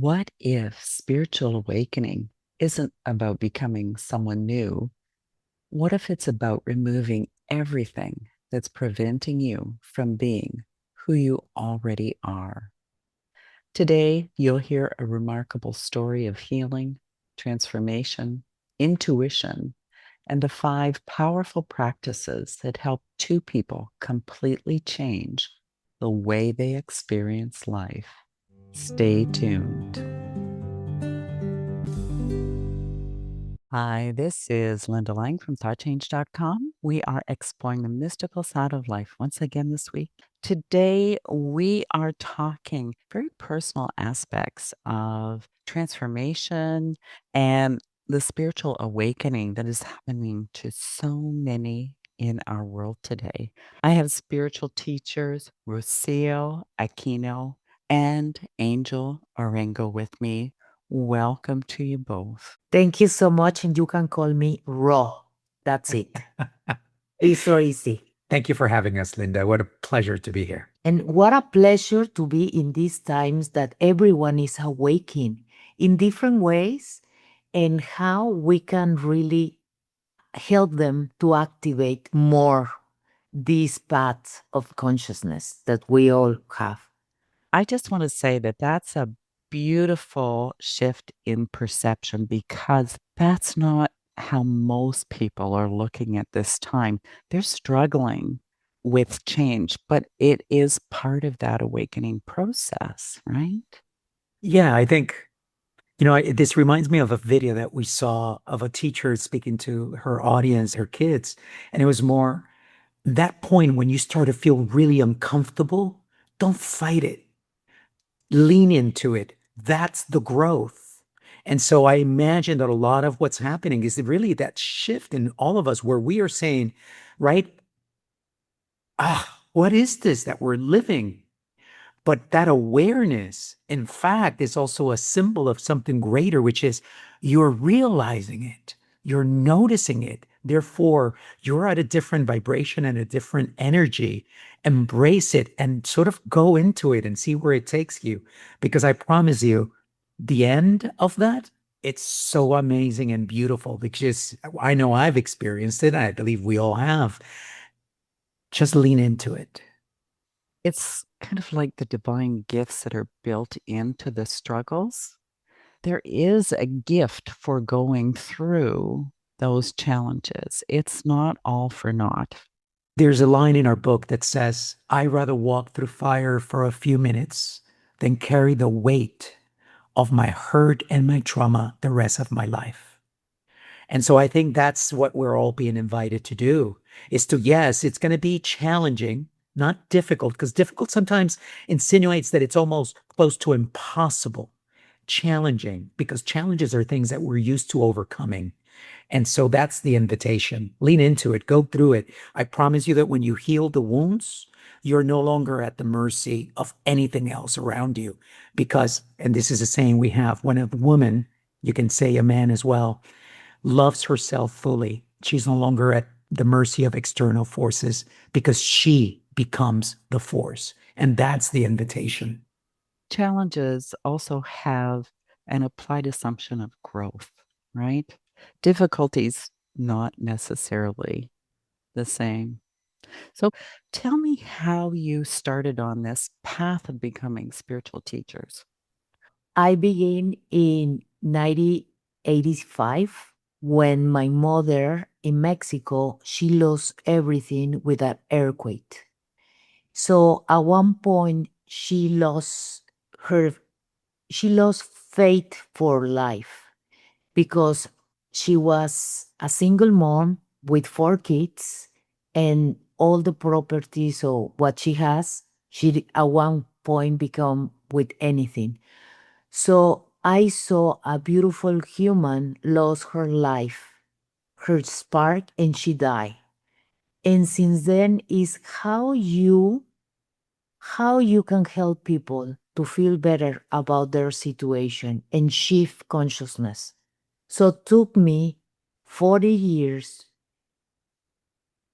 What if spiritual awakening isn't about becoming someone new? What if it's about removing everything that's preventing you from being who you already are? Today, you'll hear a remarkable story of healing, transformation, intuition, and the five powerful practices that help two people completely change the way they experience life. Stay tuned. Hi, this is Linda Lang from ThoughtChange.com. We are exploring the mystical side of life once again this week. Today, we are talking very personal aspects of transformation and the spiritual awakening that is happening to so many in our world today. I have spiritual teachers, Rocia, Aquino, and Angel Orengo with me. Welcome to you both. Thank you so much. And you can call me Raw. That's it. It's so easy. Thank you for having us, Linda. What a pleasure to be here. And what a pleasure to be in these times that everyone is awakening in different ways and how we can really help them to activate more these paths of consciousness that we all have. I just want to say that that's a beautiful shift in perception because that's not how most people are looking at this time. They're struggling with change, but it is part of that awakening process, right? Yeah, I think, this reminds me of a video that we saw of a teacher speaking to her audience, her kids. And it was more that point when you start to feel really uncomfortable, don't fight it, lean into it. That's the growth. And so I imagine that a lot of what's happening is really that shift in all of us where we are saying, right, what is this that we're living? But that awareness, in fact, is also a symbol of something greater, which is you're realizing it, you're noticing it. Therefore, you're at a different vibration and a different energy. Embrace it and sort of go into it and see where it takes you. Because I promise you, the end of that, it's so amazing and beautiful because I know I've experienced it. I believe we all have. Just lean into it. It's kind of like the divine gifts that are built into the struggles. There is a gift for going through those challenges. It's not all for naught. There's a line in our book that says, "I rather walk through fire for a few minutes than carry the weight of my hurt and my trauma the rest of my life." And so I think that's what we're all being invited to do is to, yes, it's going to be challenging, not difficult, because difficult sometimes insinuates that it's almost close to impossible. Challenging, because challenges are things that we're used to overcoming. And so that's the invitation. Lean into it, go through it. I promise you that when you heal the wounds, you're no longer at the mercy of anything else around you. Because, and this is a saying we have, when a woman, you can say a man as well, loves herself fully, she's no longer at the mercy of external forces because she becomes the force. And that's the invitation. Challenges also have an applied assumption of growth, right? Difficulties, not necessarily the same. So tell me how you started on this path of becoming spiritual teachers. I began in 1985 when my mother in Mexico, she lost everything with that earthquake. So at one point her she lost faith for life because she was a single mom with 4 kids and all the properties or what she has, she at one point become with anything. So I saw a beautiful human lost her life, her spark, and she died. And since then is how you can help people to feel better about their situation and shift consciousness. So it took me 40 years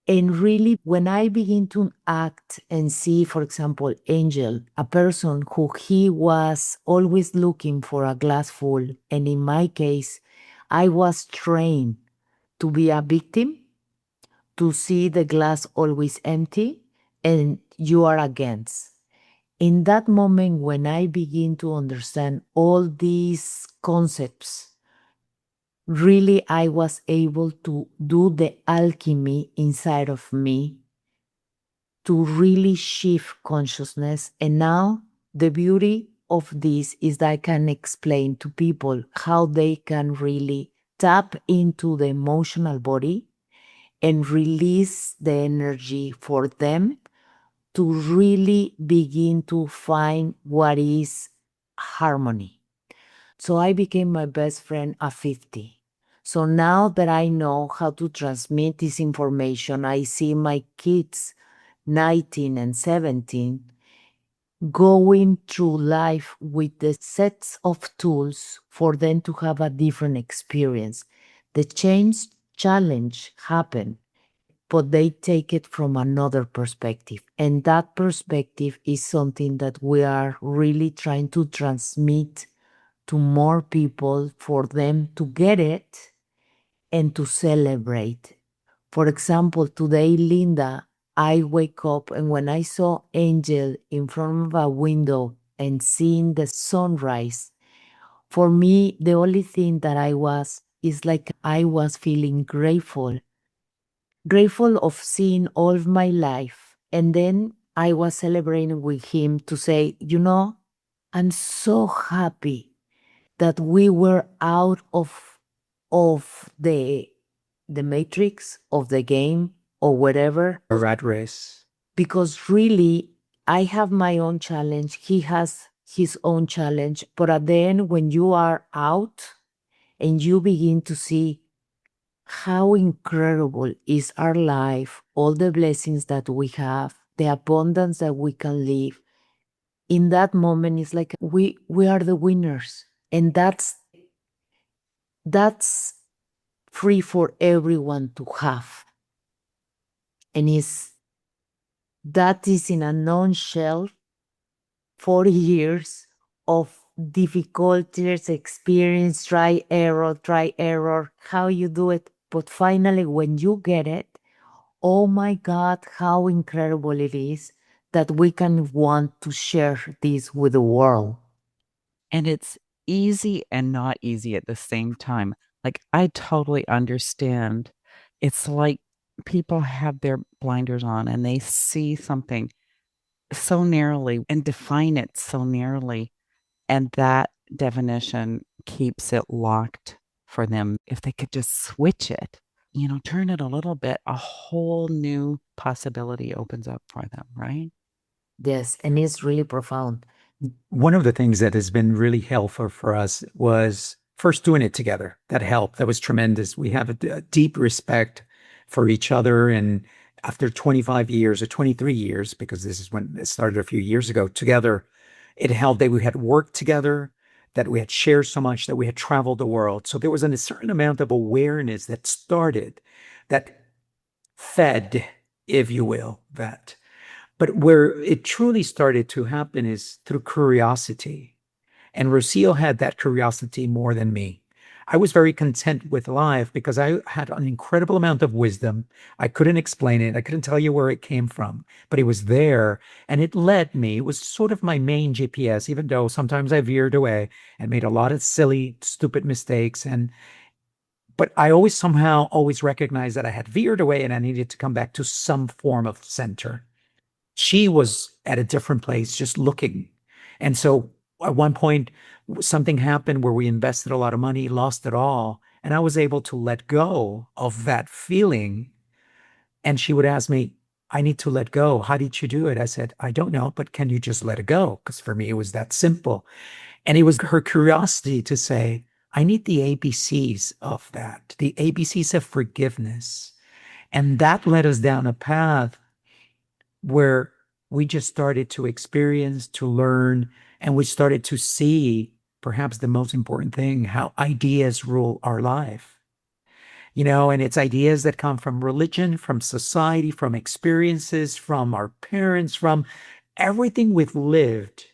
And really, when I begin to act and see, for example, Angel, a person who he was always looking for a glass full, and in my case, I was trained to be a victim, to see the glass always empty, and you are against. In that moment, when I begin to understand all these concepts, really I was able to do the alchemy inside of me to really shift consciousness. And now the beauty of this is that I can explain to people how they can really tap into the emotional body and release the energy for them to really begin to find what is harmony. So I became my best friend at 50. So now that I know how to transmit this information, I see my kids, 19 and 17, going through life with the sets of tools for them to have a different experience. The change challenge happened, but they take it from another perspective. And that perspective is something that we are really trying to transmit to more people for them to get it and to celebrate. For example, today, Linda, I wake up and when I saw Angel in front of a window and seeing the sunrise, for me, the only thing that I was is like I was feeling grateful of seeing all of my life. And then I was celebrating with him to say, I'm so happy that we were out of the matrix of the game or whatever, A rat race. because really I have my own challenge, he has his own challenge, but at the end when you are out and you begin to see how incredible is our life, all the blessings that we have, the abundance that we can live, in that moment it's like we are the winners. And that's free for everyone to have. And that is in a nutshell 40 years of difficulties, experience, try error, how you do it. But finally, when you get it, oh my God, how incredible it is that we can want to share this with the world. And it's easy and not easy at the same time. Like, I totally understand. It's like people have their blinders on and they see something so narrowly and define it so narrowly. And that definition keeps it locked for them. If they could just switch it, turn it a little bit, a whole new possibility opens up for them, right? Yes, and it's really profound. One of the things that has been really helpful for us was first doing it together. That helped. That was tremendous. We have a deep respect for each other. And after 25 years or 23 years, because this is when it started a few years ago, together, it helped that we had worked together, that we had shared so much, that we had traveled the world. So there was a certain amount of awareness that started, that fed, if you will, that. But where it truly started to happen is through curiosity. And Rocio had that curiosity more than me. I was very content with life because I had an incredible amount of wisdom. I couldn't explain it. I couldn't tell you where it came from, but it was there and it led me. It was sort of my main GPS, even though sometimes I veered away and made a lot of silly, stupid mistakes. But I always somehow always recognized that I had veered away and I needed to come back to some form of center. She was at a different place, just looking. And so at one point, something happened where we invested a lot of money, lost it all. And I was able to let go of that feeling. And she would ask me, I need to let go. How did you do it? I said, I don't know, but can you just let it go? Because for me, it was that simple. And it was her curiosity to say, I need the ABCs of that, the ABCs of forgiveness. And that led us down a path where we just started to experience, to learn, and we started to see perhaps the most important thing, how ideas rule our life. and it's ideas that come from religion, from society, from experiences, from our parents, from everything we've lived.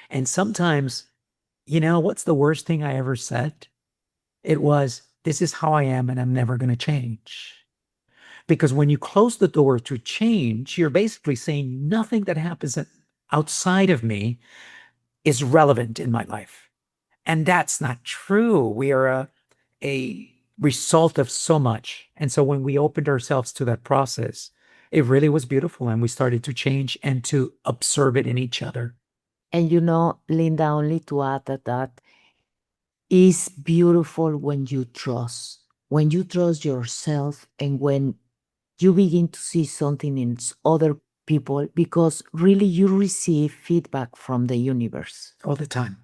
And sometimes, what's the worst thing I ever said? It was, this is how I am and I'm never going to change. Because when you close the door to change, you're basically saying nothing that happens outside of me is relevant in my life. And that's not true. We are a result of so much. And so when we opened ourselves to that process, it really was beautiful. And we started to change and to observe it in each other. And Linda, only to add that is beautiful when you trust yourself and when you begin to see something in other people, because really you receive feedback from the universe. All the time.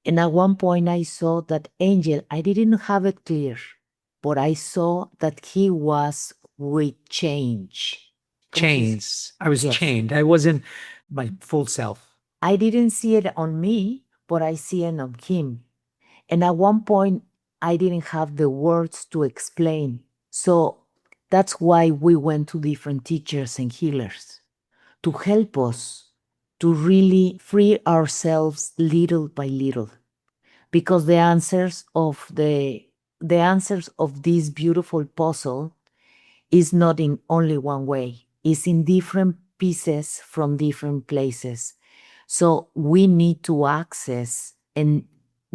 And at one point I saw that angel, I didn't have it clear, but I saw that he was with change. Chains. I was Yes. chained. I wasn't my full self. I didn't see it on me, but I see it on him. And at one point, I didn't have the words to explain. So that's why we went to different teachers and healers to help us to really free ourselves little by little. Because the answers of this beautiful puzzle is not in only one way. It's in different pieces from different places. So we need to access and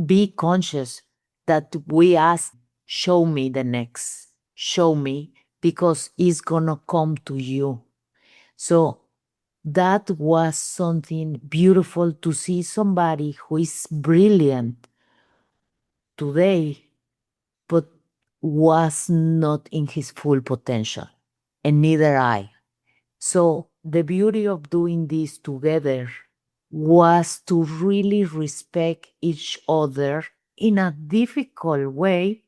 be conscious that we ask, show me the next, show me, because it's gonna come to you. So that was something beautiful to see somebody who is brilliant today, but was not in his full potential, and neither I. So the beauty of doing this together was to really respect each other in a difficult way,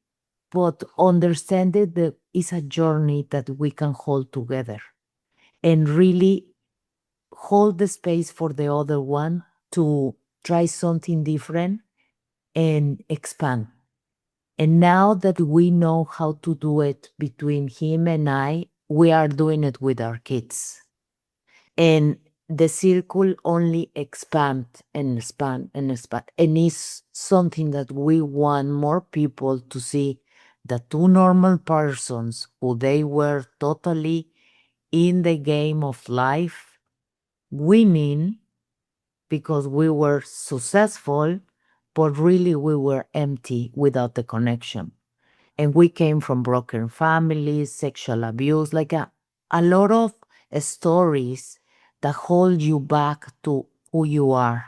but understand that it's a journey that we can hold together and really hold the space for the other one to try something different and expand. And now that we know how to do it between him and I, we are doing it with our kids. And the circle only expand and expand and expand. And it's something that we want more people to see, the two normal persons who they were totally in the game of life, winning because we were successful, but really we were empty without the connection. And we came from broken families, sexual abuse, like a lot of stories that hold you back to who you are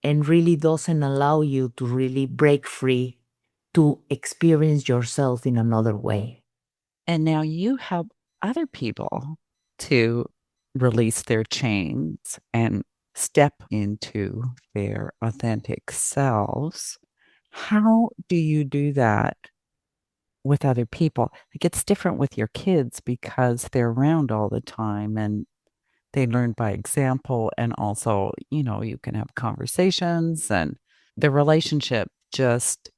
and really doesn't allow you to really break free to experience yourself in another way. And now you help other people to release their chains and step into their authentic selves. How do you do that with other people? Like, it's different with your kids because they're around all the time and they learn by example. And also, you can have conversations and the relationship just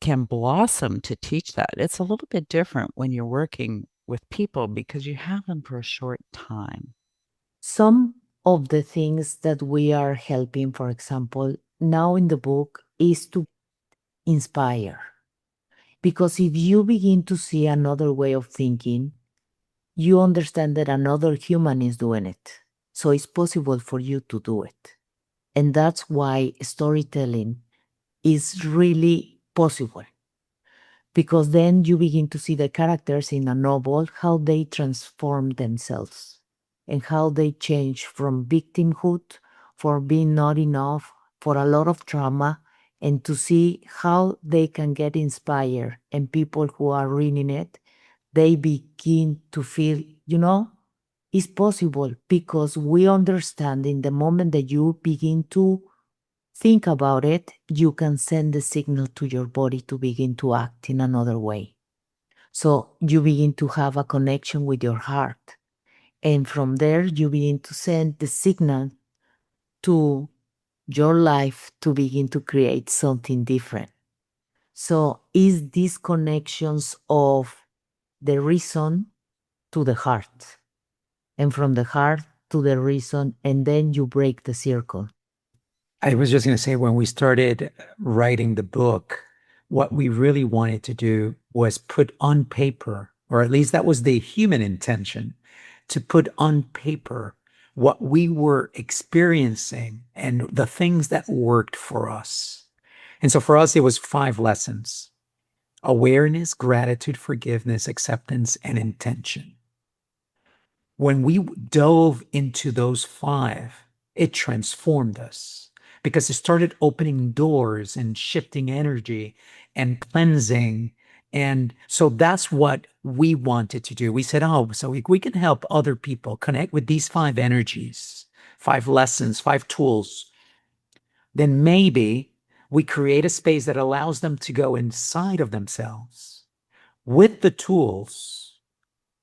can blossom to teach that. It's a little bit different when you're working with people because you have them for a short time. Some of the things that we are helping, for example, now in the book, is to inspire. Because if you begin to see another way of thinking, you understand that another human is doing it. So it's possible for you to do it. And that's why storytelling is really possible. Because then you begin to see the characters in a novel, how they transform themselves and how they change from victimhood, for being not enough, for a lot of trauma, and to see how they can get inspired. And people who are reading it, they begin to feel, it's possible, because we understand in the moment that you begin to think about it, you can send the signal to your body to begin to act in another way. So you begin to have a connection with your heart. And from there, you begin to send the signal to your life to begin to create something different. So is these connections of the reason to the heart, and from the heart to the reason, and then you break the circle. I was just going to say, when we started writing the book, what we really wanted to do was put on paper, or at least that was the human intention, to put on paper what we were experiencing and the things that worked for us. And so for us, it was 5 lessons: awareness, gratitude, forgiveness, acceptance, and intention. When we dove into those 5, it transformed us because it started opening doors and shifting energy and cleansing. And so that's what we wanted to do. We said, oh, so we can help other people connect with these 5 energies, 5 lessons, 5 tools. Then maybe we create a space that allows them to go inside of themselves with the tools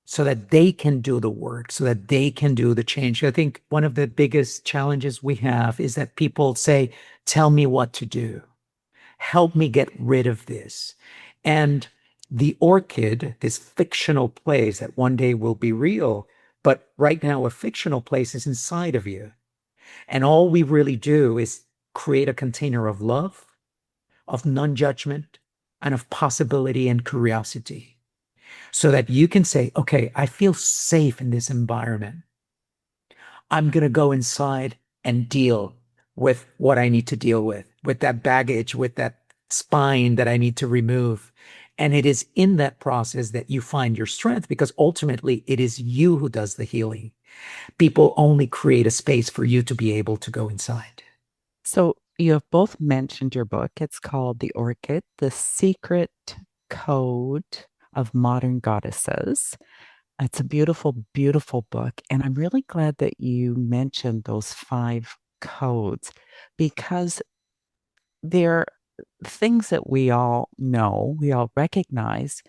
so that they can do the work, so that they can do the change. I think one of the biggest challenges we have is that people say, tell me what to do, help me get rid of this. And the orchid, this fictional place that one day will be real, but right now a fictional place, is inside of you. And all we really do is create a container of love, of non-judgment, and of possibility and curiosity, so that you can say, okay, I feel safe in this environment. I'm going to go inside and deal with what I need to deal with that baggage, with that spine that I need to remove. And it is in that process that you find your strength, because ultimately it is you who does the healing. People only create a space for you to be able to go inside. So you have both mentioned your book. It's called The Orchid, The Secret Code of Modern Goddesses. It's a beautiful, beautiful book. And I'm really glad that you mentioned those 5 codes, because they're things that we all know, we all recognize,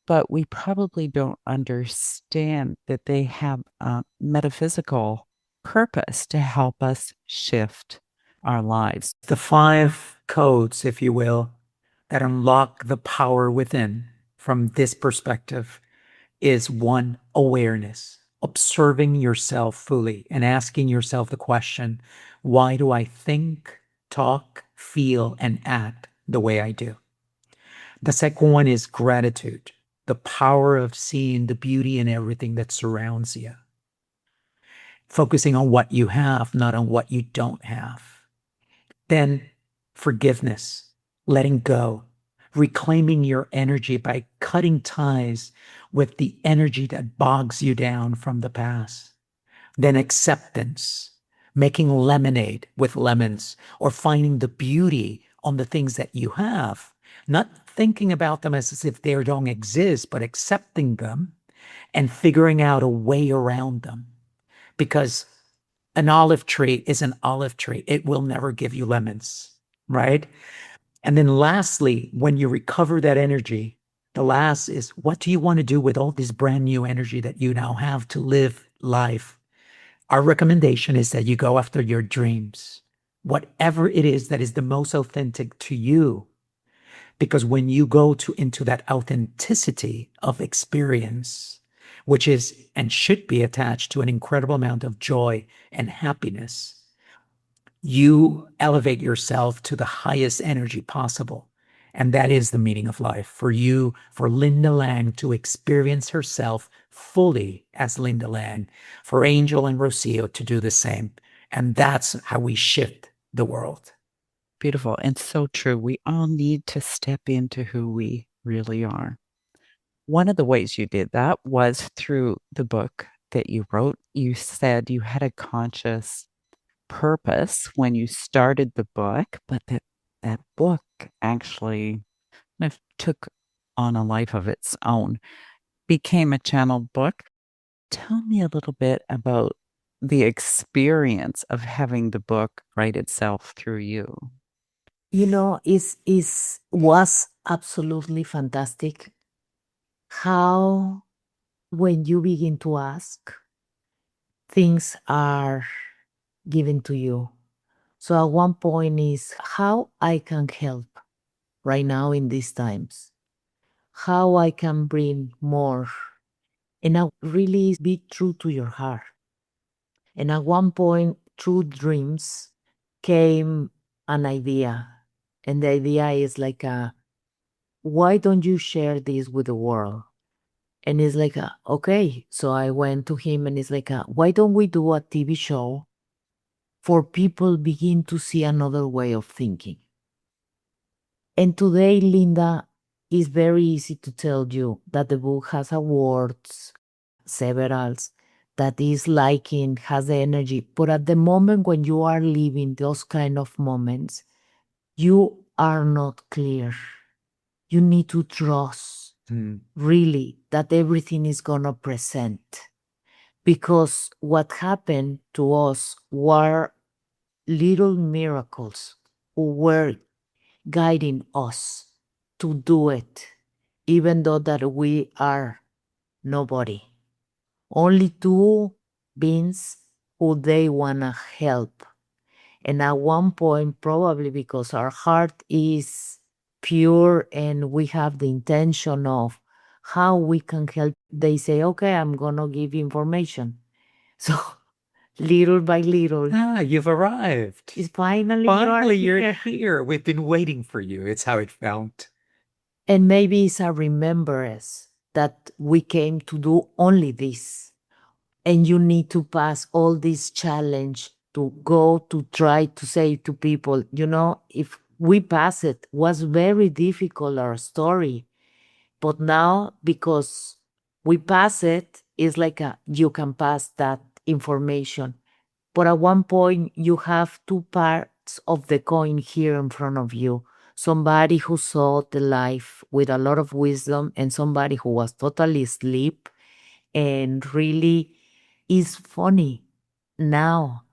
but we probably don't understand that they have a metaphysical purpose to help us shift our lives. The 5 codes, if you will, that unlock the power within from this perspective is: 1, awareness, observing yourself fully and asking yourself the question, why do I think, talk, feel, and act the way I do? The second one is gratitude, the power of seeing the beauty in everything that surrounds you, focusing on what you have, not on what you don't have. Then forgiveness, letting go, reclaiming your energy by cutting ties with the energy that bogs you down from the past. Then acceptance, making lemonade with lemons, or finding the beauty on the things that you have, not thinking about them as if they don't exist, but accepting them and figuring out a way around them. Because an olive tree is an olive tree. It will never give you lemons, right? And then lastly, when you recover that energy, the last is, what do you want to do with all this brand new energy that you now have to live life? Our recommendation is that you go after your dreams, whatever it is that is the most authentic to you. Because when you go into that authenticity of experience, which is and should be attached to an incredible amount of joy and happiness, you elevate yourself to the highest energy possible. And that is the meaning of life for you, for Linda Lang to experience herself fully as Linda Lang, for Angel and Rocio to do the same. And that's how we shift the world. Beautiful and so true. We all need to step into who we really are. One of the ways you did that was through the book that you wrote. You said you had a conscious purpose when you started the book, but that book actually kind of took on a life of its own, became a channeled book. Tell me a little bit about the experience of having the book write itself through you. You know, is was absolutely fantastic how, when you begin to ask, things are given to you. So at one point is how I can help. right now in these times, how I can bring more and I really be true to your heart. And at one point, through dreams, came an idea. And the idea is like, why don't you share this with the world? And it's like, okay. So I went to him and it's like, why don't we do a TV show for people begin to see another way of thinking? And today, Linda, it's very easy to tell you that the book has awards, severals, that is liking, has the energy. But at the moment when you are living those kind of moments, you are not clear. You need to trust really that everything is gonna present. Because what happened to us were little miracles who were guiding us to do it, even though that we are nobody. Only two beings who they wanna help. And at one point, probably because our heart is pure and we have the intention of how we can help, they say, okay, I'm gonna give information. So little by little, You've arrived. it's finally, Finally, you are you're here. here. We've been waiting for you. It's how it felt. And maybe it's a remembrance that we came to do only this. And you need to pass all this challenge to go to try to say to people, if we pass it, was very difficult, our story. But now, because we pass it, it's like you can pass that information. But at one point, you have two parts of the coin here in front of you. Somebody who saw the life with a lot of wisdom and somebody who was totally asleep and really is funny now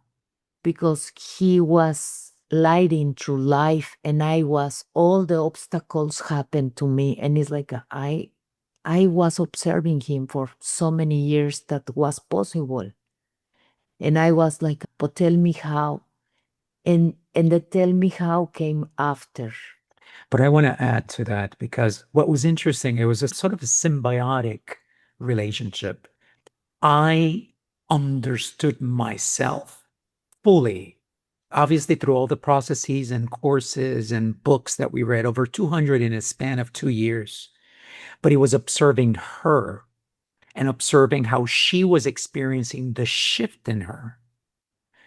because he was lighting through life and I was all the obstacles happened to me and it's like I was observing him for so many years that was possible. And I was like, but tell me how. And the tell me how came after. But I want to add to that because what was interesting, it was a sort of a symbiotic relationship. I understood myself fully, obviously through all the processes and courses and books that we read, over 200 in a span of 2 years. But he was observing her and observing how she was experiencing the shift in her.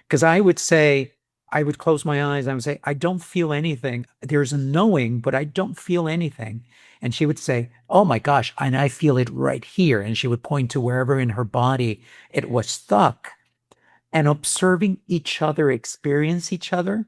Because I would say, I would close my eyes. I would say, I don't feel anything. There's a knowing, but I don't feel anything. And she would say, oh my gosh, and I feel it right here. And she would point to wherever in her body it was stuck. And observing each other experience each other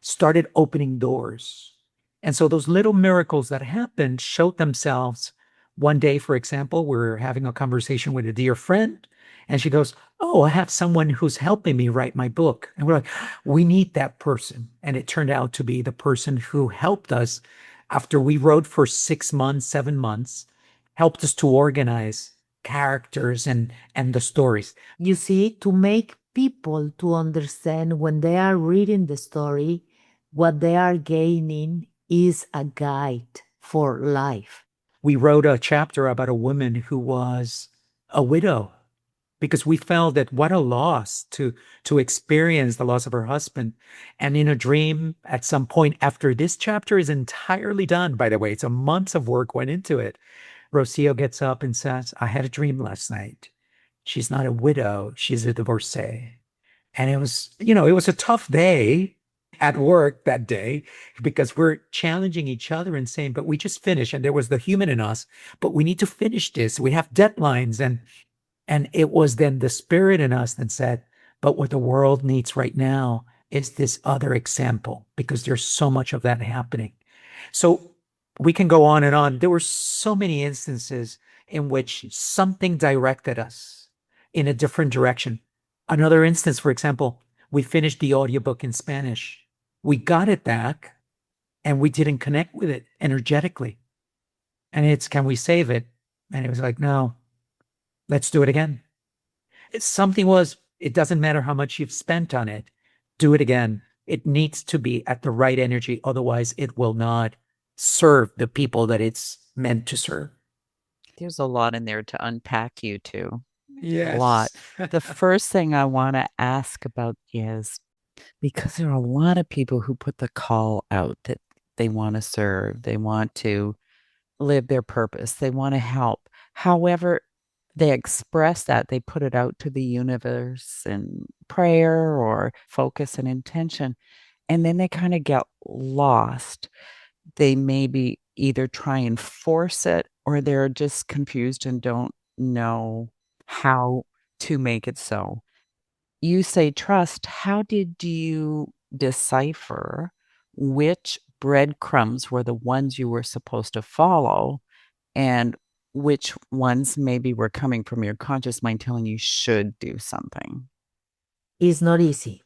started opening doors. And so those little miracles that happened showed themselves. One day, for example, we were having a conversation with a dear friend, and she goes, oh, I have someone who's helping me write my book. And we're like, we need that person. And it turned out to be the person who helped us after we wrote for 6 months, 7 months, helped us to organize characters and the stories. You see, to make people to understand when they are reading the story, what they are gaining is a guide for life. We wrote a chapter about a woman who was a widow because we felt that what a loss to experience the loss of her husband. And in a dream, at some point after this chapter is entirely done, by the way, it's a months of work went into it. Rocio gets up and says, I had a dream last night. She's not a widow, she's a divorcee. And it was, it was a tough day at work that day because we're challenging each other and saying, but we just finished. And there was the human in us, but we need to finish this. We have deadlines. And it was then the spirit in us that said, but what the world needs right now is this other example because there's so much of that happening. So we can go on and on. There were so many instances in which something directed us in a different direction. Another instance, for example, we finished the audiobook in Spanish. We got it back and we didn't connect with it energetically. And it's, can we save it? And it was like, no, let's do it again. Something was, it doesn't matter how much you've spent on it. Do it again. It needs to be at the right energy. Otherwise, it will not serve the people that it's meant to serve? There's a lot in there to unpack, you two. Yes. A lot. The first thing I want to ask about is because there are a lot of people who put the call out that they want to serve, they want to live their purpose, they want to help. However, they express that, they put it out to the universe in prayer or focus and intention, and then they kind of get lost. They maybe either try and force it or they're just confused and don't know how to make it so. You say trust. How did you decipher which breadcrumbs were the ones you were supposed to follow and which ones maybe were coming from your conscious mind telling you should do something? It's not easy.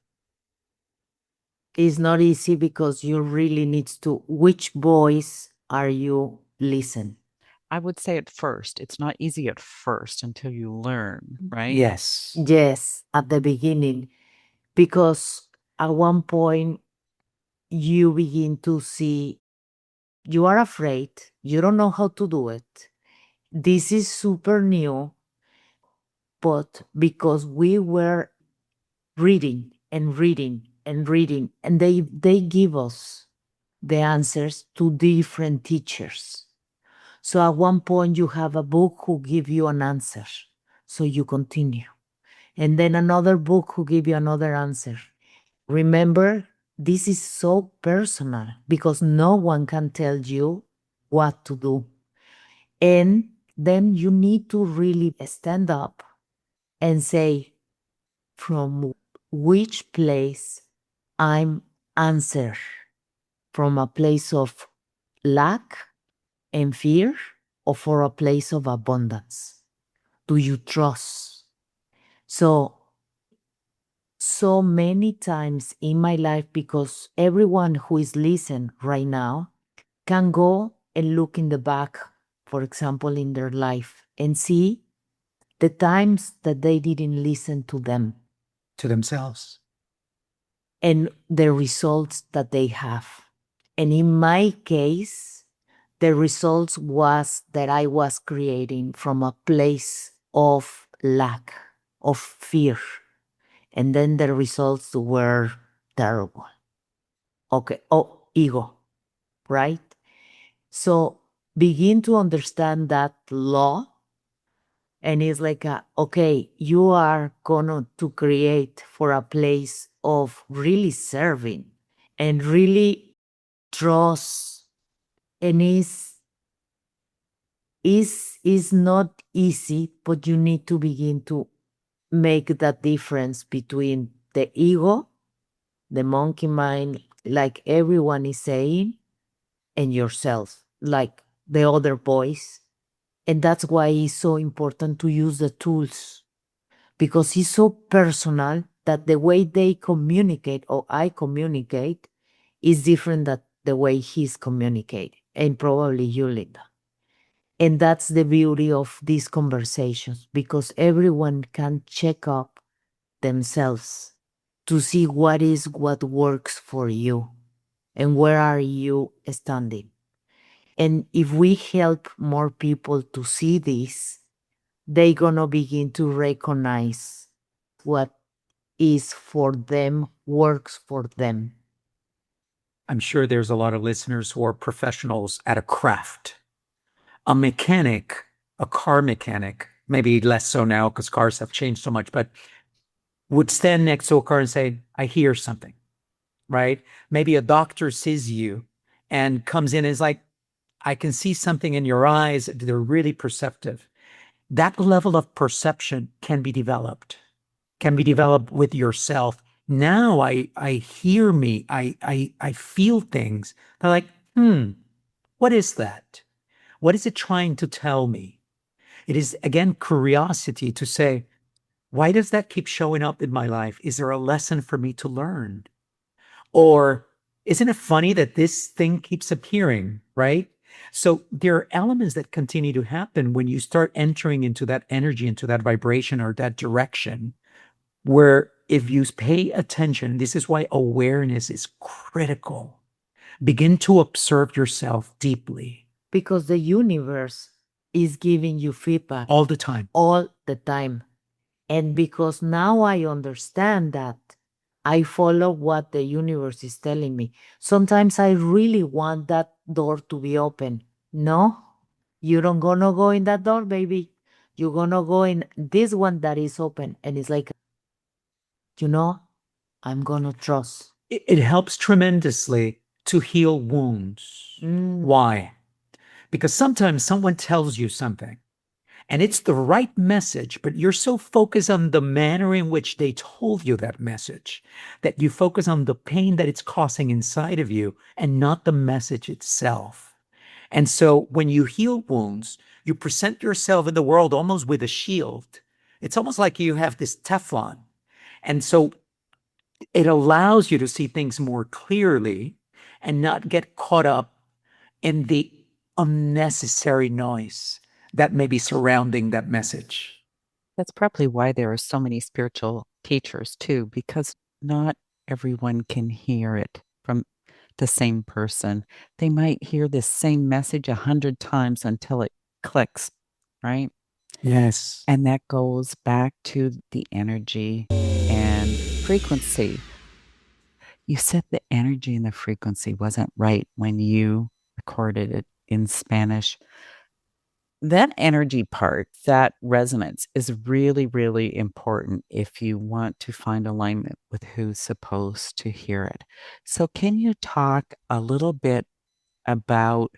It's not easy because you really need to, which voice are you listen? I would say at first, it's not easy at first until you learn, right? Yes. Yes, at the beginning, because at one point you begin to see you are afraid, you don't know how to do it. This is super new, but because we were reading and reading and reading, and they give us the answers to different teachers. So at one point you have a book who give you an answer, so you continue. And then another book who give you another answer. Remember, this is so personal because no one can tell you what to do. And then you need to really stand up and say, from which place I'm answer? From a place of lack and fear or for a place of abundance? Do you trust? So many times in my life, because everyone who is listening right now can go and look in the back, for example, in their life and see the times that they didn't listen to them To themselves. and the results that they have. And in my case, the results was that I was creating from a place of lack, of fear. And then the results were terrible. Okay. Oh, ego, right? So begin to understand that law. And it's like, okay, you are going to create for a place of really serving and really trust. And is not easy, but you need to begin to make that difference between the ego, the monkey mind, like everyone is saying, and yourself, like the other voice. And that's why it's so important to use the tools, because it's so personal that the way they communicate or I communicate is different than the way he's communicating, and probably you, Linda. And that's the beauty of these conversations, because everyone can check up themselves to see what works for you and where are you standing. And if we help more people to see this, they gonna begin to recognize what is for them, works for them. I'm sure there's a lot of listeners who are professionals at a craft. A mechanic, a car mechanic, maybe less so now because cars have changed so much, but would stand next to a car and say, I hear something, right? Maybe a doctor sees you and comes in and is like, I can see something in your eyes. They're really perceptive. That level of perception can be developed with yourself. Now I hear me, I feel things. They're like, what is that? What is it trying to tell me? It is, again, curiosity to say, why does that keep showing up in my life? Is there a lesson for me to learn? Or isn't it funny that this thing keeps appearing, right? So there are elements that continue to happen when you start entering into that energy, into that vibration or that direction, where if you pay attention, this is why awareness is critical. Begin to observe yourself deeply Because the universe is giving you feedback all the time. all the time. And because now I understand that, I follow what the universe is telling me. Sometimes I really want that door to be open. No, you don't gonna go in that door, baby. You're gonna go in this one that is open. And it's like, I'm gonna trust. It helps tremendously to heal wounds. Why? Because sometimes someone tells you something and it's the right message, but you're so focused on the manner in which they told you that message that you focus on the pain that it's causing inside of you and not the message itself. And so when you heal wounds, you present yourself in the world almost with a shield. It's almost like you have this Teflon. And so it allows you to see things more clearly and not get caught up in the unnecessary noise that may be surrounding that message. That's probably why there are so many spiritual teachers too, because not everyone can hear it from the same person. They might hear this same message 100 times until it clicks, right? Yes. And that goes back to the energy and frequency. You said the energy and the frequency wasn't right when you recorded it in Spanish. That energy part, that resonance is really, really important if you want to find alignment with who's supposed to hear it. So, can you talk a little bit about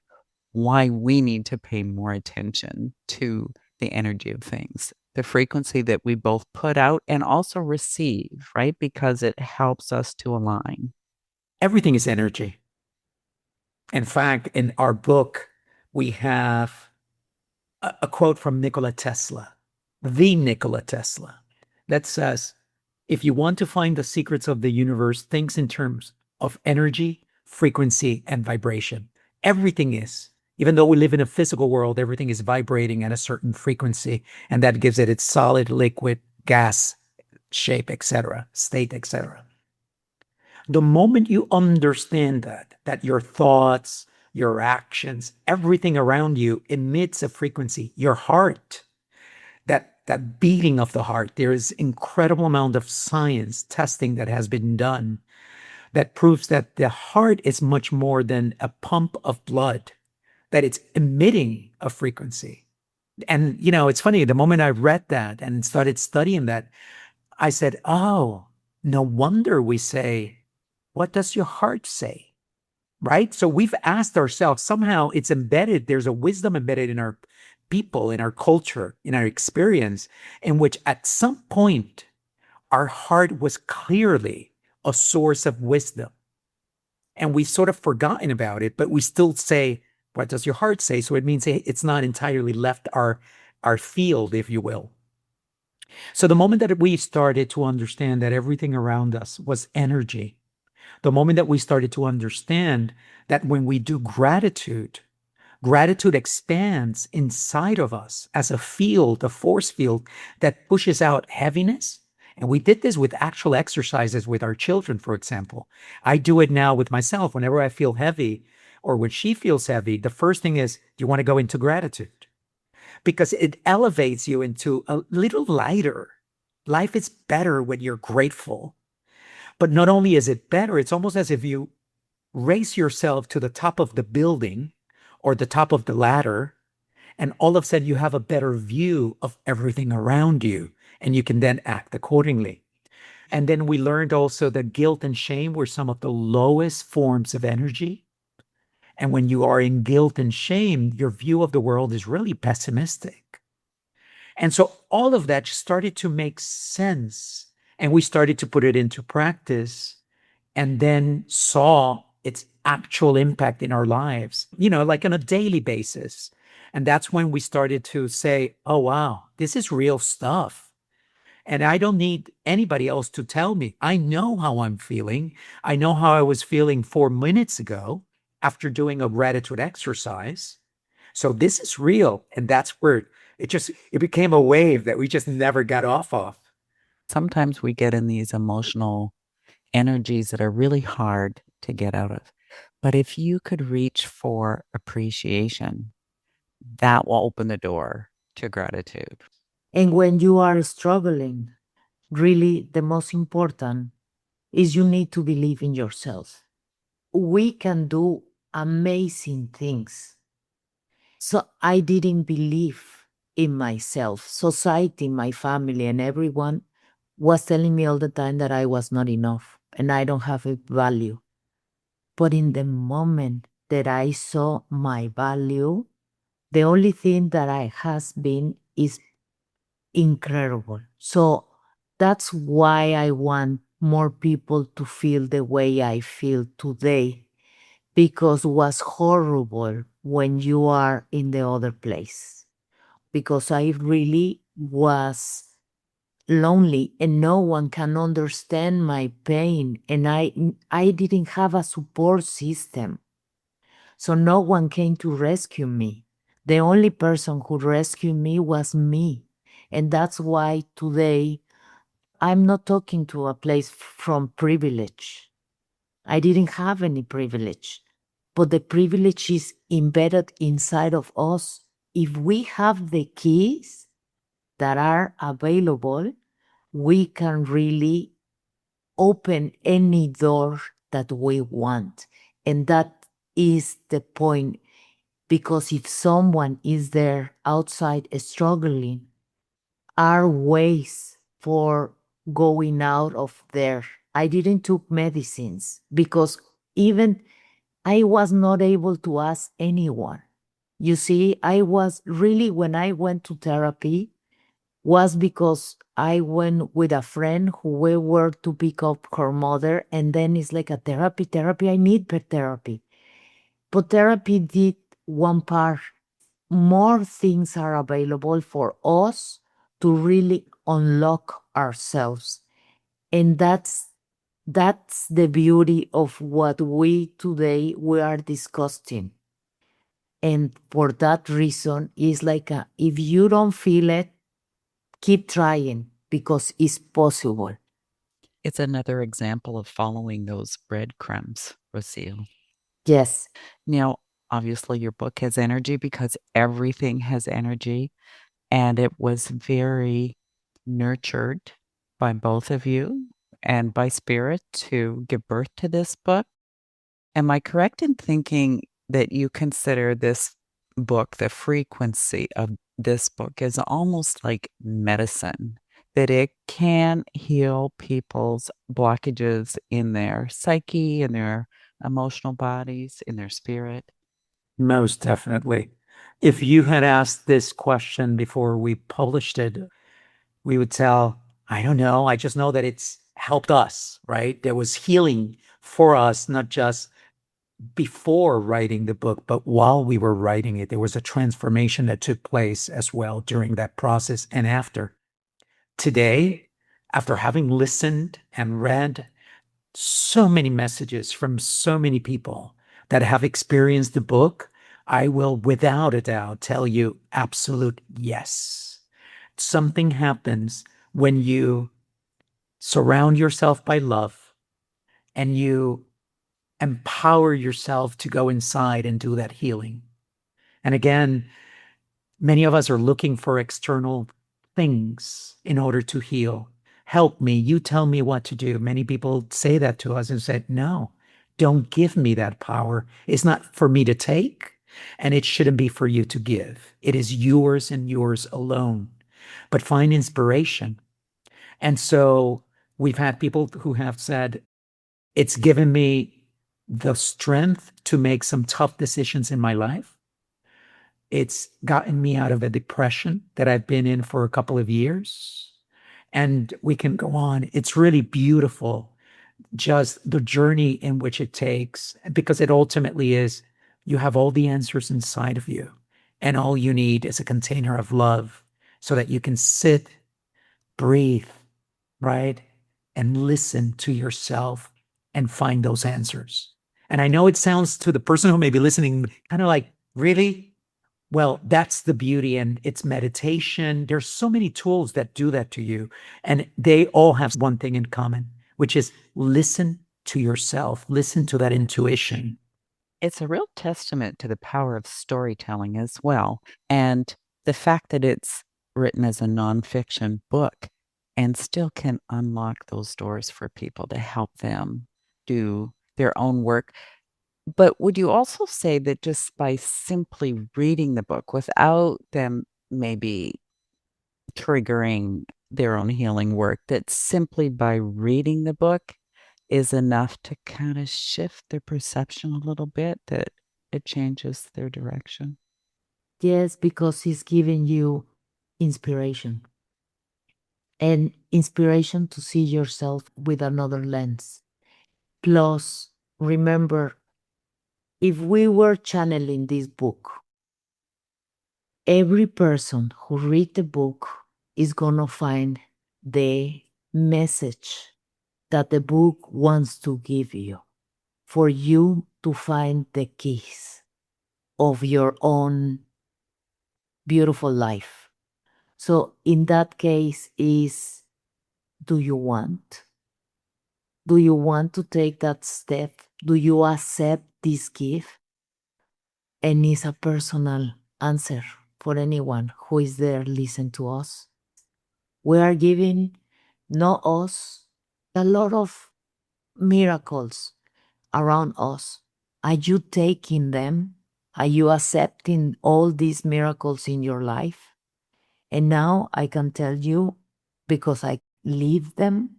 why we need to pay more attention to the energy of things, the frequency that we both put out and also receive, right? Because it helps us to align. Everything is energy. In fact, in our book, we have a quote from Nikola Tesla, the Nikola Tesla, that says, if you want to find the secrets of the universe, think in terms of energy, frequency, and vibration. Everything is. Even though we live in a physical world, everything is vibrating at a certain frequency, and that gives it its solid, liquid, gas shape, etc., state, etc. The moment you understand that your thoughts, your actions, everything around you emits a frequency, your heart, that beating of the heart, there is incredible amount of science testing that has been done that proves that the heart is much more than a pump of blood, that it's emitting a frequency. And, it's funny, the moment I read that and started studying that, I said, oh, no wonder we say, what does your heart say? Right? So we've asked ourselves, somehow it's embedded, there's a wisdom embedded in our people, in our culture, in our experience, in which at some point our heart was clearly a source of wisdom. And we've sort of forgotten about it, but we still say, what does your heart say? So it means it's not entirely left our field, if you will. So the moment that we started to understand that everything around us was energy, the moment that we started to understand that when we do gratitude, gratitude expands inside of us as a field, a force field that pushes out heaviness. And we did this with actual exercises with our children, for example. I do it now with myself. Whenever I feel heavy or when she feels heavy, the first thing is, do you want to go into gratitude? Because it elevates you into a little lighter. Life is better when you're grateful. But not only is it better, it's almost as if you raise yourself to the top of the building or the top of the ladder, and all of a sudden you have a better view of everything around you, and you can then act accordingly. And then we learned also that guilt and shame were some of the lowest forms of energy. And when you are in guilt and shame, your view of the world is really pessimistic. And so all of that started to make sense. And we started to put it into practice and then saw its actual impact in our lives, like on a daily basis. And that's when we started to say, oh, wow, this is real stuff. And I don't need anybody else to tell me. I know how I'm feeling. I know how I was feeling 4 minutes ago after doing a gratitude exercise. So this is real. And that's where it became a wave that we just never got off of. Sometimes we get in these emotional energies that are really hard to get out of. But if you could reach for appreciation, that will open the door to gratitude. And when you are struggling, really the most important is you need to believe in yourself. We can do amazing things. So I didn't believe in myself. Society, my family, and everyone was telling me all the time that I was not enough and I don't have a value. But in the moment that I saw my value, the only thing that I has been is incredible. So that's why I want more people to feel the way I feel today, because it was horrible when you are in the other place. Because I really was lonely and no one can understand my pain, and I didn't have a support system. So no one came to rescue me. The only person who rescued me was me. And that's why today I'm not talking to a place from privilege. I didn't have any privilege, but the privilege is embedded inside of us. If we have the keys that are available, we can really open any door that we want. And that is the point, because if someone is there outside struggling, are ways for going out of there. I didn't took medicines because even I was not able to ask anyone. You see, I was really, when I went to therapy, was because I went with a friend who we were to pick up her mother, and then it's like a therapy. I need therapy. But therapy did one part. More things are available for us to really unlock ourselves. And that's the beauty of what we today we are discussing. And for that reason, it's like if you don't feel it, keep trying because it's possible. It's another example of following those breadcrumbs, Rocio. Yes. Now, obviously, your book has energy because everything has energy, and it was very nurtured by both of you and by spirit to give birth to this book. Am I correct in thinking that you consider this book, the frequency of this book, is almost like medicine, that it can heal people's blockages in their psyche, in their emotional bodies, in their spirit? Most definitely. If you had asked this question before we published it, we would tell, I don't know. I just know that it's helped us, right? There was healing for us, not just before writing the book, but while we were writing it. There was a transformation that took place as well during that process and after. Today, after having listened and read so many messages from so many people that have experienced the book, I will without a doubt tell you absolute yes. Something happens when you surround yourself by love and you empower yourself to go inside and do that healing. And again, many of us are looking for external things in order to heal. Help me. You tell me what to do. Many people say that to us and said, no, don't give me that power. It's not for me to take, and it shouldn't be for you to give. It is yours and yours alone. But find inspiration. And so we've had people who have said, it's given me the strength to make some tough decisions in my life. It's gotten me out of a depression that I've been in for a couple of years. And we can go on. It's really beautiful, just the journey in which it takes, because it ultimately is you have all the answers inside of you. And all you need is a container of love so that you can sit, breathe, right? And listen to yourself and find those answers. And I know it sounds to the person who may be listening kind of like, really? Well, that's the beauty, and it's meditation. There's so many tools that do that to you. And they all have one thing in common, which is listen to yourself, listen to that intuition. It's a real testament to the power of storytelling as well. And the fact that it's written as a nonfiction book and still can unlock those doors for people to help them do their own work. But would you also say that just by simply reading the book without them maybe triggering their own healing work, that simply by reading the book is enough to kind of shift their perception a little bit, that it changes their direction? Yes, because he's giving you inspiration and inspiration to see yourself with another lens. Plus, remember, if we were channeling this book, every person who read the book is going to find the message that the book wants to give you for you to find the keys of your own beautiful life. So in that case is, do you want? Do you want to take that step? Do you accept this gift? And it's a personal answer for anyone who is there listen to us. We are giving, not us, a lot of miracles around us. Are you taking them? Are you accepting all these miracles in your life? And now I can tell you, because I live them,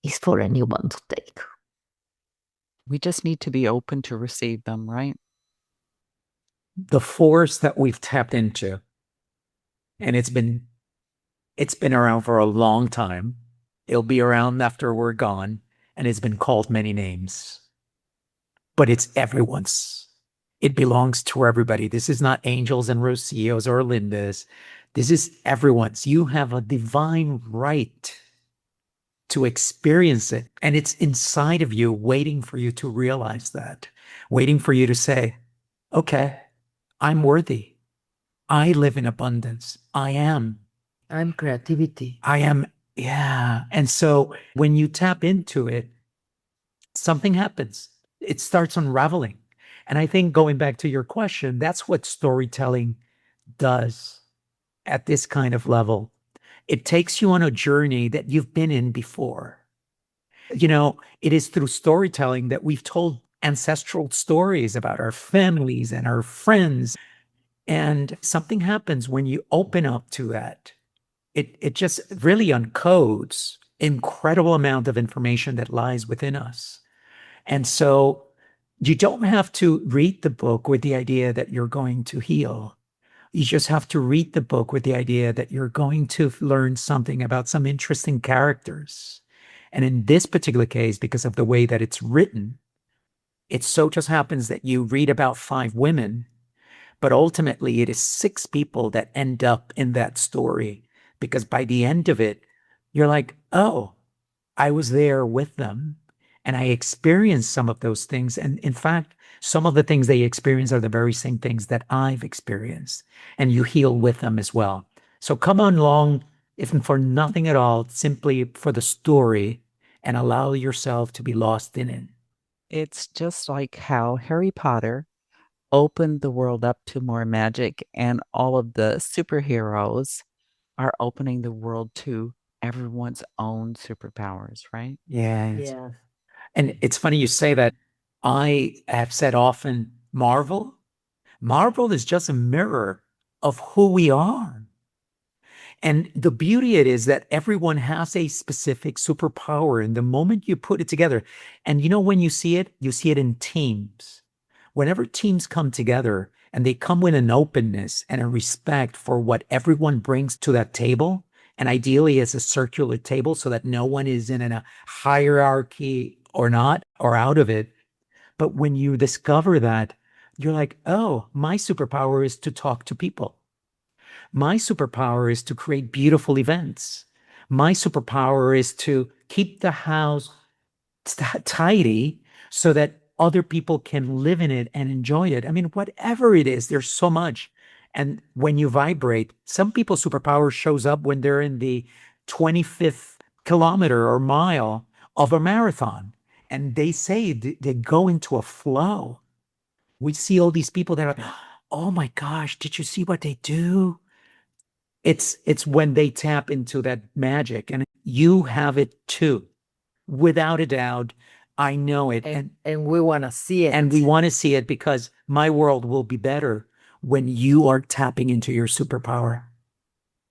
it's for anyone to take. We just need to be open to receive them, right? The force that we've tapped into, and it's been around for a long time. It'll be around after we're gone, and it's been called many names. But it's everyone's. It belongs to everybody. This is not Angels and Rocios or Linda's. This is everyone's. You have a divine right to experience it. And it's inside of you, waiting for you to realize that, waiting for you to say, okay, I'm worthy. I live in abundance. I am. I'm creativity. I am. Yeah. And so when you tap into it, something happens. It starts unraveling. And I think going back to your question, that's what storytelling does at this kind of level. It takes you on a journey that you've been in before. You know, it is through storytelling that we've told ancestral stories about our families and our friends. And something happens when you open up to that. It just really uncodes incredible amount of information that lies within us. And so you don't have to read the book with the idea that you're going to heal. You just have to read the book with the idea that you're going to learn something about some interesting characters. And in this particular case, because of the way that it's written, it so just happens that you read about 5 women, but ultimately it is 6 people that end up in that story. Because by the end of it, you're like, oh, I was there with them and I experienced some of those things. And in fact, some of the things they experience are the very same things that I've experienced. And you heal with them as well. So come on along, if for nothing at all, simply for the story, and allow yourself to be lost in it. It's just like how Harry Potter opened the world up to more magic, and all of the superheroes are opening the world to everyone's own superpowers, right? Yeah. Yeah. And it's funny you say that. I have said often, Marvel is just a mirror of who we are. And the beauty it is that everyone has a specific superpower. And the moment you put it together, and you know, when you see it in teams. Whenever teams come together and they come with an openness and a respect for what everyone brings to that table, and ideally it's a circular table so that no one is in a hierarchy or not, or out of it. But when you discover that, you're like, oh, my superpower is to talk to people. My superpower is to create beautiful events. My superpower is to keep the house tidy so that other people can live in it and enjoy it. I mean, whatever it is, there's so much. And when you vibrate, some people's superpower shows up when they're in the 25th kilometer or mile of a marathon. And they say they go into a flow. We see all these people that are, oh my gosh, did you see what they do? It's when they tap into that magic, and you have it too. Without a doubt, I know it. And we want to see it. And we want to see it because my world will be better when you are tapping into your superpower.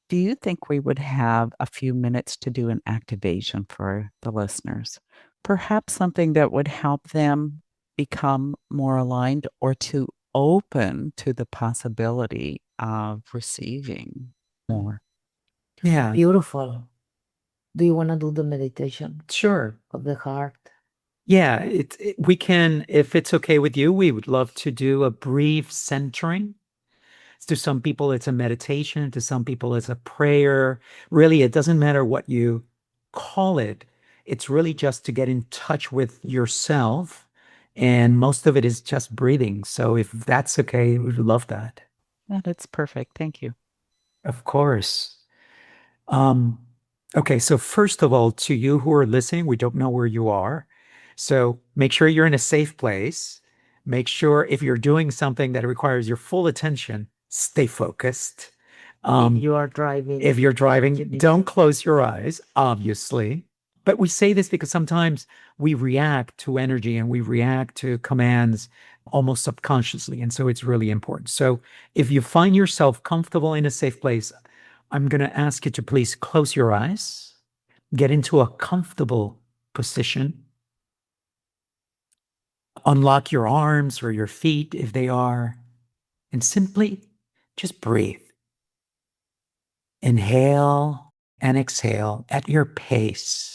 Do you think we would have a few minutes to do an activation for the listeners? Perhaps something that would help them become more aligned or to open to the possibility of receiving more. Yeah, Beautiful. Do you want to do the meditation sure. of the heart? Yeah, we can, if it's okay with you, we would love to do a brief centering. To some people, it's a meditation. To some people, it's a prayer. Really, it doesn't matter what you call it. It's really just to get in touch with yourself. And most of it is just breathing. So if that's okay, we'd love that. Yeah, that's perfect. Thank you. Of course. Um, okay, so first of all, to you who are listening, we don't know where you are. So make sure you're in a safe place. Make sure if you're doing something that requires your full attention, stay focused. You are driving. If you're driving, don't close your eyes, obviously. But we say this because sometimes we react to energy and we react to commands almost subconsciously. And so it's really important. So if you find yourself comfortable in a safe place, I'm going to ask you to please close your eyes, get into a comfortable position, unlock your arms or your feet if they are, and simply just breathe. Inhale and exhale at your pace.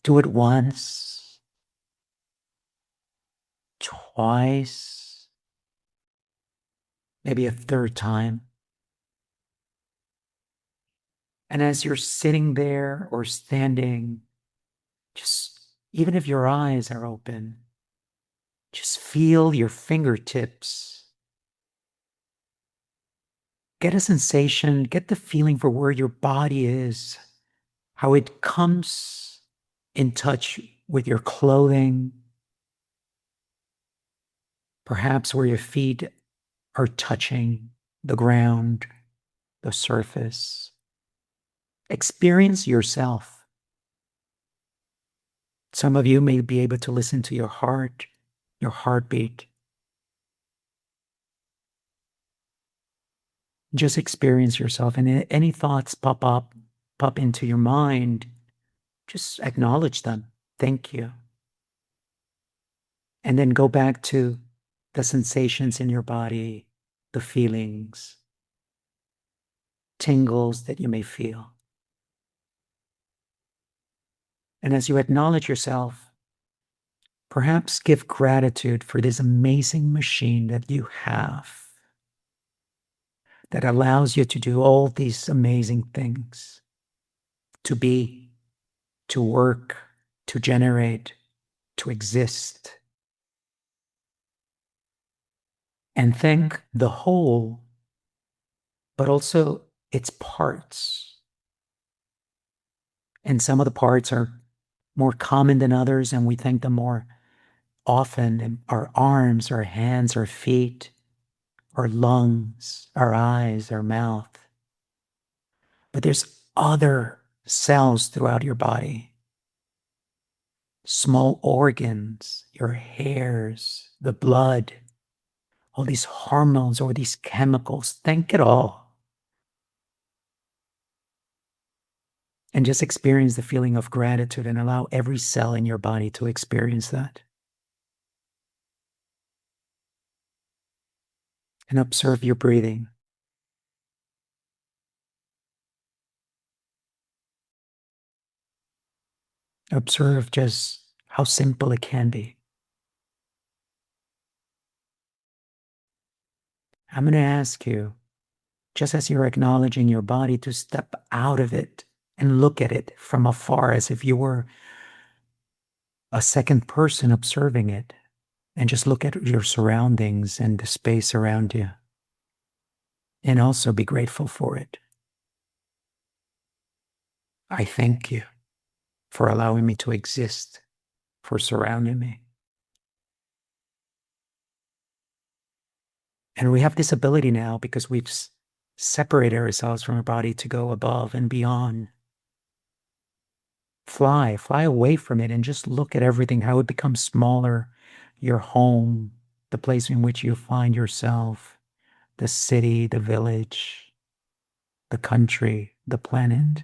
Do it once, twice, maybe a third time. And as you're sitting there or standing, just even if your eyes are open, just feel your fingertips. Get a sensation, get the feeling for where your body is, how it comes in touch with your clothing, perhaps where your feet are touching the ground, the surface. Experience yourself. Some of you may be able to listen to your heart, your heartbeat. Just experience yourself, and any thoughts pop into your mind, just acknowledge them. Thank you. And then go back to the sensations in your body, the feelings, tingles that you may feel. And as you acknowledge yourself, perhaps give gratitude for this amazing machine that you have that allows you to do all these amazing things, to be, to work, to generate, to exist. And thank the whole, but also its parts. And some of the parts are more common than others, and we thank them more often. Our arms, our hands, our feet, our lungs, our eyes, our mouth. But there's other cells throughout your body, small organs, your hairs, the blood, all these hormones or these chemicals. Thank it all. And just experience the feeling of gratitude and allow every cell in your body to experience that. And observe your breathing. Observe just how simple it can be. I'm going to ask you, just as you're acknowledging your body, to step out of it and look at it from afar as if you were a second person observing it. And just look at your surroundings and the space around you. And also be grateful for it. I thank you. for allowing me to exist, for surrounding me. And we have this ability now because we've separated ourselves from our body to go above and beyond. Fly away from it and just look at everything, how it becomes smaller. Your home, the place in which you find yourself, the city, the village, the country, the planet.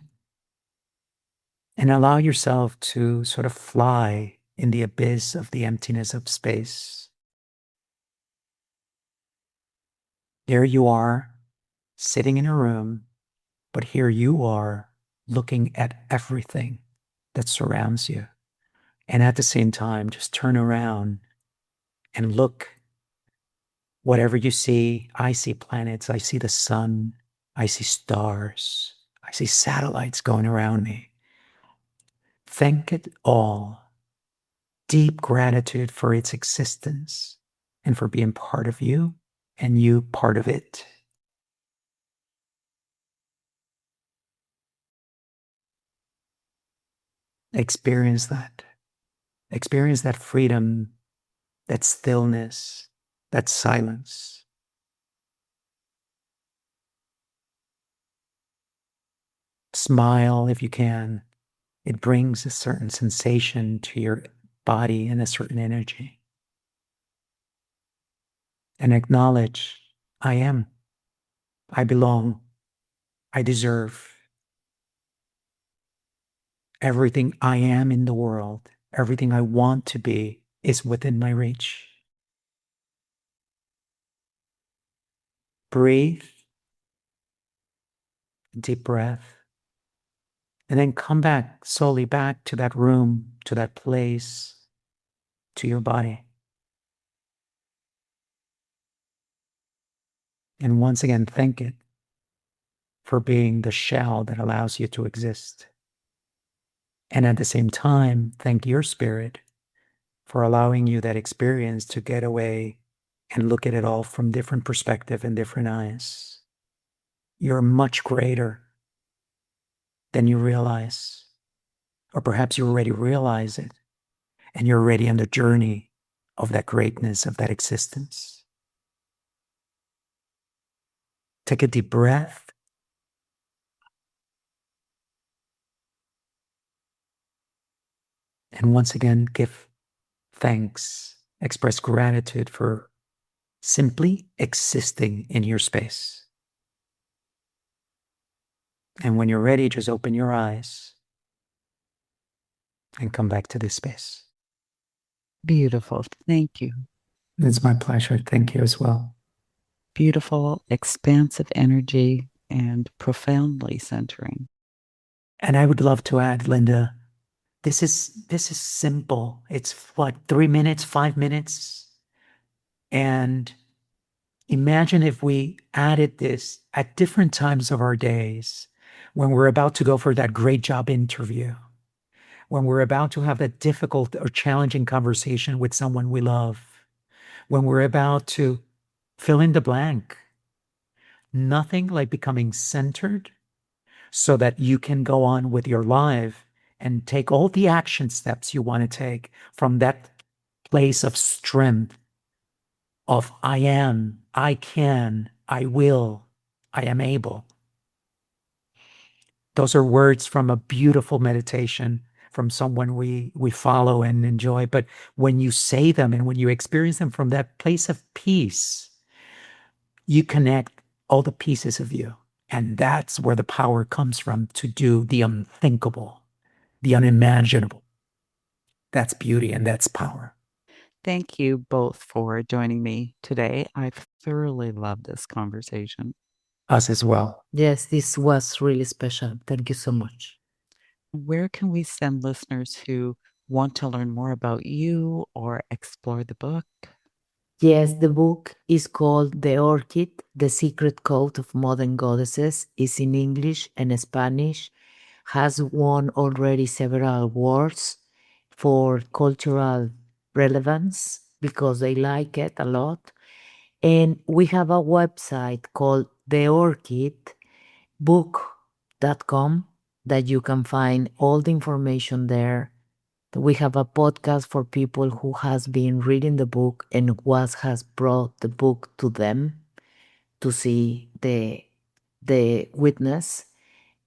And allow yourself to sort of fly in the abyss of the emptiness of space. There you are, sitting in a room, but here you are looking at everything that surrounds you. And at the same time, just turn around and look. Whatever you see, I see planets, I see the sun, I see stars, I see satellites going around me. Thank it all. Deep gratitude for its existence and for being part of you and you part of it. Experience that. Experience that freedom, that stillness, that silence. Smile if you can. It brings a certain sensation to your body and a certain energy. And acknowledge, I am, I belong, I deserve. Everything I am in the world, everything I want to be is within my reach. Breathe, deep breath, and then come back slowly back to that room, to that place, to your body. And once again, thank it for being the shell that allows you to exist. And at the same time, thank your spirit for allowing you that experience to get away and look at it all from different perspective and different eyes. You're much greater than you realize, or perhaps you already realize it and you're already on the journey of that greatness, of that existence. Take a deep breath. And once again, give thanks, express gratitude for simply existing in your space. And when you're ready, just open your eyes and come back to this space. Beautiful. Thank you. It's my pleasure. Thank you as well. Beautiful, expansive energy and profoundly centering. And I would love to add, Linda, this is simple. It's what, 3 minutes, 5 minutes? And imagine if we added this at different times of our days, when we're about to go for that great job interview, when we're about to have that difficult or challenging conversation with someone we love, when we're about to fill in the blank. Nothing like becoming centered so that you can go on with your life and take all the action steps you want to take from that place of strength of I am, I can, I will, I am able. Those are words from a beautiful meditation from someone we follow and enjoy. But when you say them and when you experience them from that place of peace, you connect all the pieces of you. And that's where the power comes from, to do the unthinkable, the unimaginable. That's beauty and that's power. Thank you both for joining me today. I've thoroughly loved this conversation. Us as well. Yes, this was really special. Thank you so much. Where can we send listeners who want to learn more about you or explore the book? Yes, the book is called The Orchid, The Secret Code of Modern Goddesses. It's in English and Spanish, has won already several awards for cultural relevance because they like it a lot. And we have a website called theorchidbook.com, that you can find all the information there. We have a podcast for people who has been reading the book and what has brought the book to them to see the witness.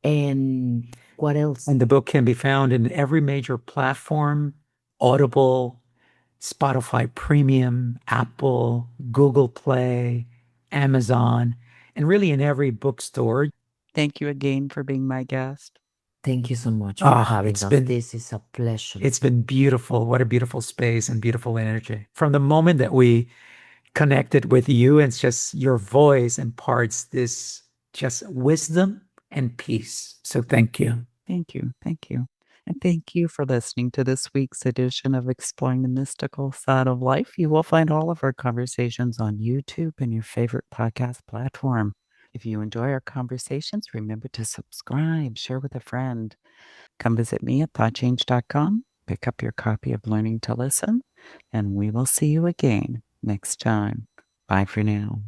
And what else? And the book can be found in every major platform: Audible, Spotify Premium, Apple, Google Play, Amazon, and really in every bookstore. Thank you again for being my guest. Thank you so much for having It's us. been This is a pleasure. it's been beautiful. What a beautiful space and beautiful energy. From the moment that we connected with you, it's just your voice imparts this just wisdom and peace. So thank you. Thank you. Thank you. And thank you for listening to this week's edition of Exploring the Mystical Side of Life. You will find all of our conversations on YouTube and your favorite podcast platform. If you enjoy our conversations, remember to subscribe, share with a friend. Come visit me at thoughtchange.com, pick up your copy of Learning to Listen, and we will see you again next time. Bye for now.